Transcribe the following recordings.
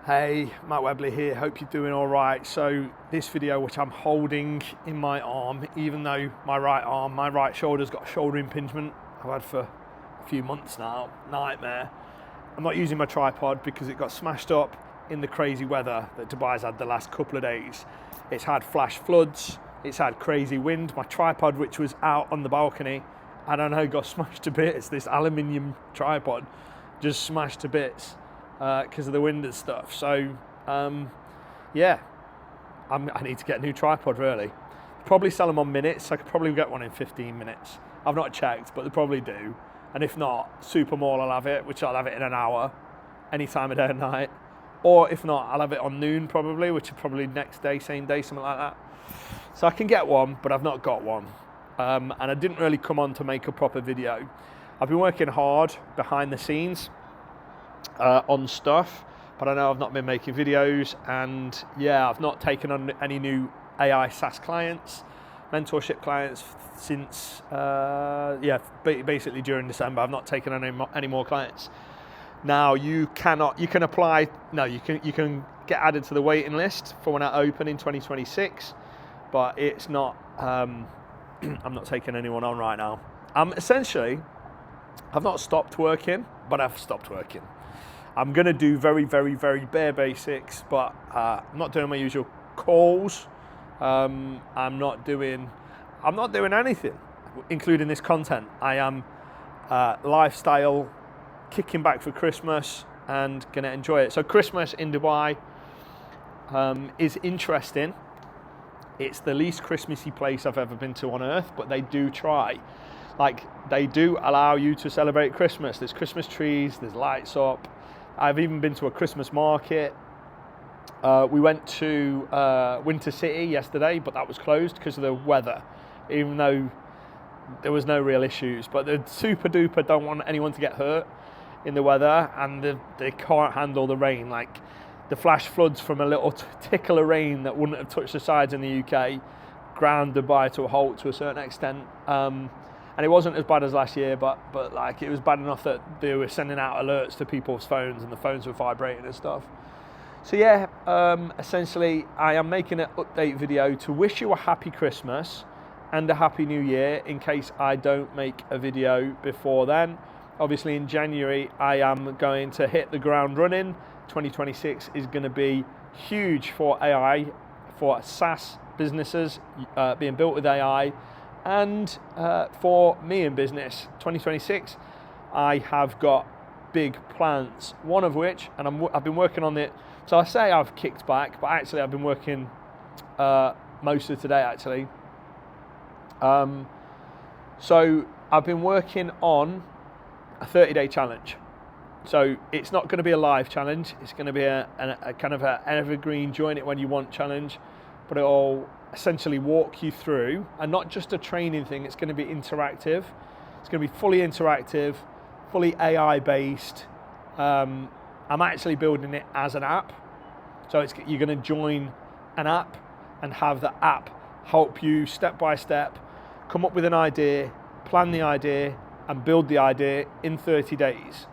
Hey, Matt Webley here, hope you're doing all right. So this video, which I'm holding in my arm, even though my right shoulder's got a shoulder impingement I've had for a few months now, nightmare. I'm not using my tripod because it got smashed up in the crazy weather that Dubai's had the last couple of days. It's had flash floods, it's had crazy wind. My tripod, which was out on the balcony, I don't know, got smashed to bits. This aluminium tripod just smashed to bits because of the wind and stuff. So yeah, I need to get a new tripod really. Probably sell them on minutes. I could probably get one in 15 minutes. I've not checked, but they probably do. And if not, Supermall will have it, which I'll have it in an hour, any time of day and night. Or if not, I'll have it on noon probably, which is probably next day, same day, something like that. So I can get one, but I've not got one. And I didn't really come on to make a proper video. I've been working hard behind the scenes on stuff, but I know I've not been making videos, and yeah, I've not taken on any new AI SaaS clients, mentorship clients since basically during December. I've not taken on any more clients. Now you can get added to the waiting list for when I open in 2026, but it's not I'm not taking anyone on right now. Essentially, I've not stopped working, but I've stopped working. I'm going to do very, very, very bare basics, but I'm not doing my usual calls. I'm not doing anything, including this content. I am lifestyle, kicking back for Christmas and going to enjoy it. So Christmas in Dubai is interesting. It's the least Christmassy place I've ever been to on earth, but they do try. Like, they do allow you to celebrate Christmas. There's Christmas trees, there's lights up. I've even been to a Christmas market. We went to Winter City yesterday, but that was closed because of the weather, even though there was no real issues. But the super duper don't want anyone to get hurt in the weather, and they can't handle the rain. Like, the flash floods from a little tickle of rain that wouldn't have touched the sides in the UK ground Dubai to a halt to a certain extent. And it wasn't as bad as last year, but like, it was bad enough that they were sending out alerts to people's phones and the phones were vibrating and stuff. So yeah, essentially I am making an update video to wish you a happy Christmas and a happy new year in case I don't make a video before then. Obviously in January I am going to hit the ground running. 2026 is going to be huge for AI, for SaaS businesses being built with AI. And for me in business, 2026, I have got big plans. One of which, and I've been working on it. So I say I've kicked back, but actually I've been working most of today actually. So I've been working on a 30-day challenge. So it's not going to be a live challenge. It's going to be a kind of an evergreen join it when you want challenge, but it'll essentially walk you through, and not just a training thing. It's going to be interactive. It's going to be fully interactive, fully AI based. I'm actually building it as an app. So you're going to join an app and have the app help you step by step come up with an idea, plan the idea, and build the idea in 30 days,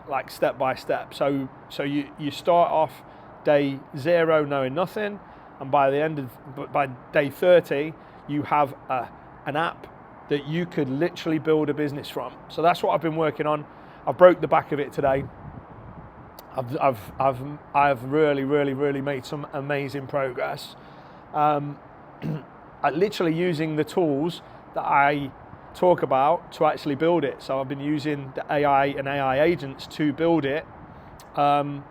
like step by step. So you start off day 0 knowing nothing, and by day 30, you have an app that you could literally build a business from. So that's what I've been working on. I broke the back of it today. I've really made some amazing progress. Literally using the tools that I talk about to actually build it. So I've been using the AI and AI agents to build it, and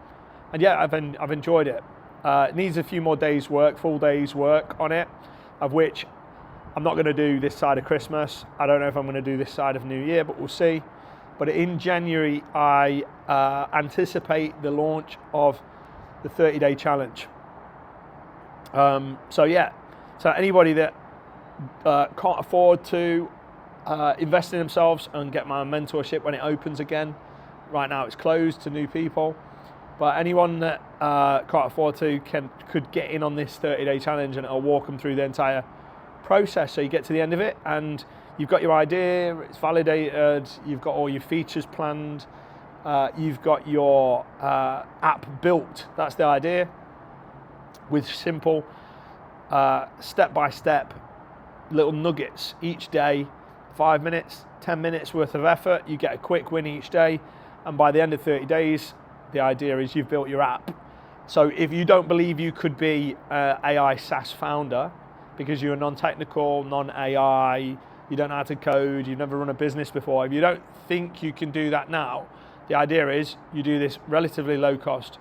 yeah, I've enjoyed it. It needs a few more days work, full days work on it, of which I'm not going to do this side of Christmas. I don't know if I'm going to do this side of New Year, but we'll see. But in January, I anticipate the launch of the 30-day challenge. So yeah, so anybody that can't afford to invest in themselves and get my mentorship when it opens again, right now it's closed to new people. But anyone that can't afford to could get in on this 30-day challenge, and it'll walk them through the entire process. So you get to the end of it and you've got your idea, it's validated, you've got all your features planned, you've got your app built. That's the idea, with simple step-by-step little nuggets each day, 5 minutes, 10 minutes worth of effort. You get a quick win each day, and by the end of 30 days, the idea is you've built your app. So if you don't believe you could be an AI SaaS founder because you're non-technical, non-AI, you don't know how to code, you've never run a business before, if you don't think you can do that now, the idea is you do this relatively low-cost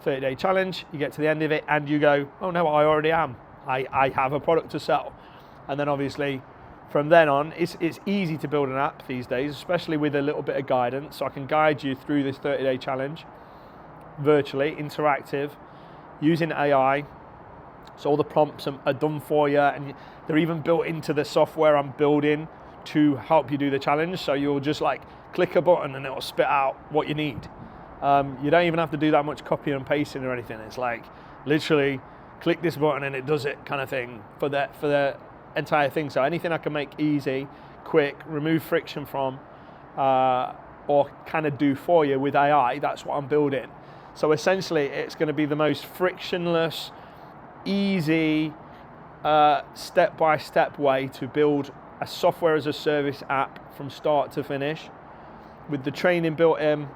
30-day challenge, you get to the end of it and you go, oh no, I already am. I have a product to sell. And then obviously from then on, it's easy to build an app these days, especially with a little bit of guidance. So I can guide you through this 30-day challenge, virtually, interactive, using AI. So all the prompts are done for you, and they're even built into the software I'm building to help you do the challenge. So you'll just like click a button and it'll spit out what you need. You don't even have to do that much copying and pasting or anything. It's like literally click this button and it does it kind of thing for the entire thing. So anything I can make easy, quick, remove friction from, or kind of do for you with AI, that's what I'm building. So essentially it's going to be the most frictionless, easy, step-by-step way to build a software as a service app from start to finish, with the training built in,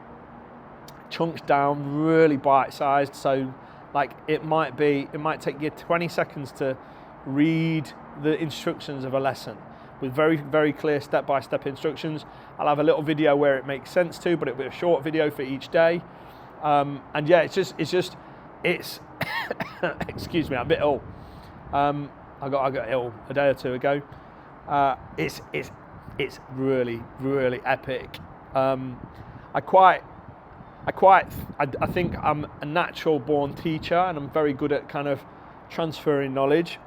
chunks down, really bite-sized. So like it might take you 20 seconds to read the instructions of a lesson with very, very clear step-by-step instructions. I'll have a little video where it makes sense to, but it'll be a short video for each day. And yeah, it's excuse me, I'm a bit ill. I got ill a day or two ago. It's really, really epic. I think I'm a natural born teacher and I'm very good at kind of transferring knowledge,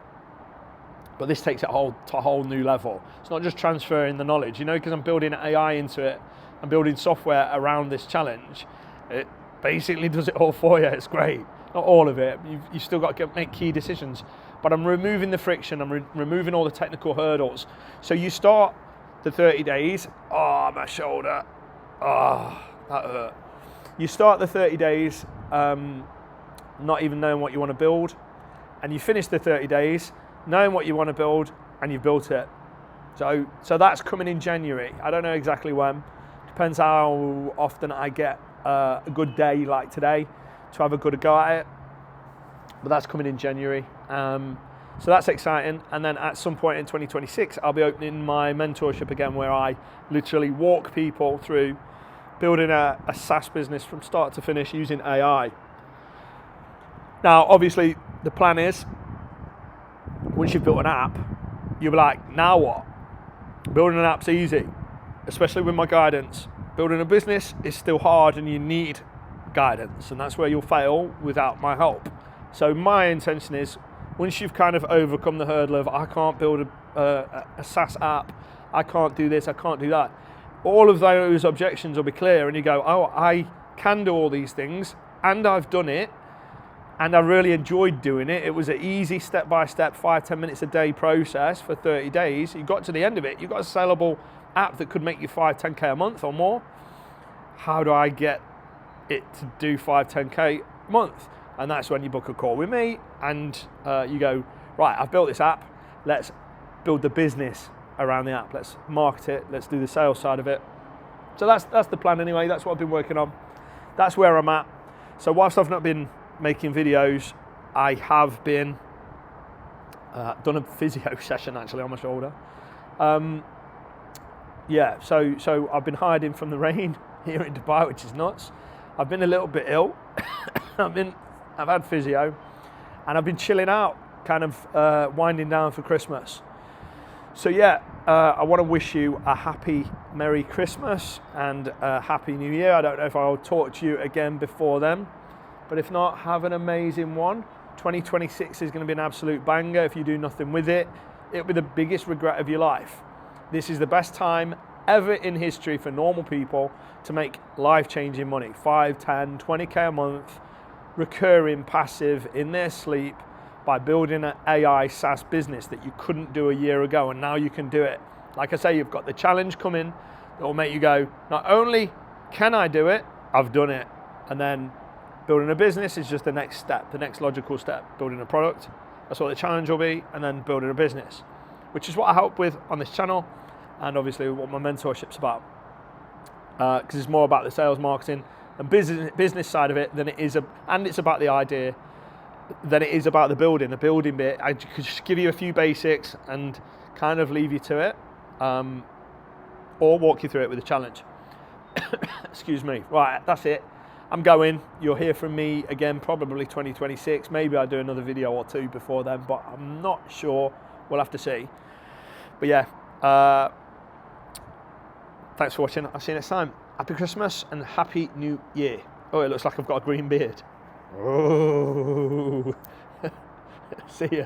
but this takes it to a whole new level. It's not just transferring the knowledge, because I'm building AI into it. I'm building software around this challenge. It basically does it all for you. It's great. Not all of it. You've still got to make key decisions, but I'm removing the friction. I'm removing all the technical hurdles. So you start the 30 days. Oh, my shoulder. Oh, that hurt. You start the 30 days not even knowing what you want to build, and you finish the 30 days knowing what you want to build, and you've built it. So that's coming in January. I don't know exactly when. Depends how often I get a good day like today to have a good go at it. But that's coming in January. So that's exciting. And then at some point in 2026, I'll be opening my mentorship again, where I literally walk people through building a SaaS business from start to finish using AI. Now, obviously, the plan is, once you've built an app, you'll be like, now what? Building an app's easy, especially with my guidance. Building a business is still hard and you need guidance, and that's where you'll fail without my help. So my intention is, once you've kind of overcome the hurdle of, I can't build a SaaS app, I can't do this, I can't do that, all of those objections will be clear, and you go, oh, I can do all these things, and I've done it, and I really enjoyed doing it. It was an easy step-by-step, 5-10 minutes a day process for 30 days. You got to the end of it, you've got a sellable app that could make you 5-10K a month or more. How do I get it to do 5-10K a month? And that's when you book a call with me, and you go, right, I've built this app, let's build the business around the app, let's market it, let's do the sales side of it. So that's the plan anyway. That's what I've been working on. That's where I'm at. So whilst I've not been making videos, I have been done a physio session actually on my shoulder. Yeah, so I've been hiding from the rain here in Dubai, which is nuts. I've been a little bit ill. I've had physio, and I've been chilling out, kind of winding down for Christmas. So yeah, I want to wish you a happy Merry Christmas and a Happy New Year. I don't know if I'll talk to you again before then, but if not, have an amazing one. 2026 is going to be an absolute banger. If you do nothing with it, it'll be the biggest regret of your life. This is the best time ever in history for normal people to make life-changing money. 5, 10, 20K a month, recurring, passive, in their sleep, by building an AI SaaS business that you couldn't do a year ago, and now you can do it. Like I say, you've got the challenge coming that will make you go, not only can I do it, I've done it. And then building a business is just the next step, the next logical step. Building a product, that's what the challenge will be, and then building a business, which is what I help with on this channel, and obviously what my mentorship's about. Because it's more about the sales, marketing, and business side of it than it is, and it's about the idea than it is about the building bit. I could just give you a few basics and kind of leave you to it, or walk you through it with a challenge. Excuse me. Right, that's it. I'm going. You'll hear from me again probably 2026. Maybe I'll do another video or two before then, but I'm not sure. We'll have to see. But yeah, thanks for watching. I'll see you next time. Happy Christmas and Happy New Year. Oh, it looks like I've got a green beard. Oh. See ya.